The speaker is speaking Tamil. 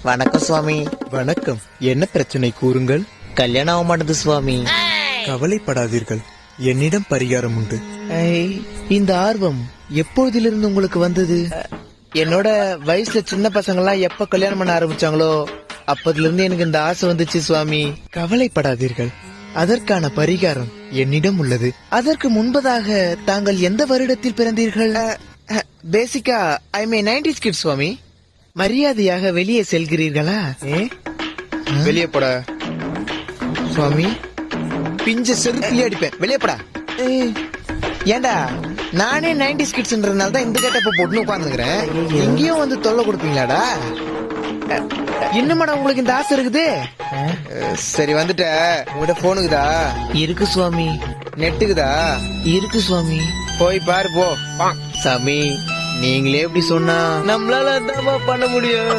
வணக்கம் சுவாமி. வணக்கம். என்ன பிரச்சனை கூறுங்கள். கல்யாணம் ஆக மாட்டேது சுவாமி. கவலைப்படாதீர்கள், என்னிடம் பரிகாரம் உண்டு. இந்த ஆர்வம் எப்பொழுதிலிருந்து உங்களுக்கு வந்தது? என்னோட வயசுல சின்ன பசங்க எல்லாம் எப்ப கல்யாணம் பண்ண ஆரம்பிச்சாங்களோ அப்பதுல இருந்து எனக்கு இந்த ஆசை வந்துச்சு சுவாமி. கவலைப்படாதீர்கள், அதற்கான பரிகாரம் என்னிடம் உள்ளது. அதற்கு முன்பதாக தாங்கள் எந்த வருடத்தில் பிறந்தீர்கள்? பேசிக்கா ஐ மே 90s கிட் சுவாமி. மரியாதையாக வெளியே செல்கிறீர்களா? வெளியே போட சுவாமி. பிஞ்ச செருப்பிலே அடிப்பேன், வெளியே போடா. ஏண்டா நானே 90s கிட்ஸ்ன்றதுனால தான் இந்த கேட்டப்ப போட்டு உட்கார்ந்துக்கிறேன். எங்கேயும் வந்து தொல்லை கொடுப்பீங்களாடா? இன்னுமாடா உங்களுக்கு இந்த ஆசை இருக்குது? சரி வந்துட்ட. உங்கள்கிட்ட போனுக்குதா? இருக்கு சுவாமி. நெட்டுக்குதா? இருக்கு சுவாமி. போய் பாரு போ. சாமி நீங்களே எப்படி சொன்னா நம்மளால தான் பண்ண முடியும்.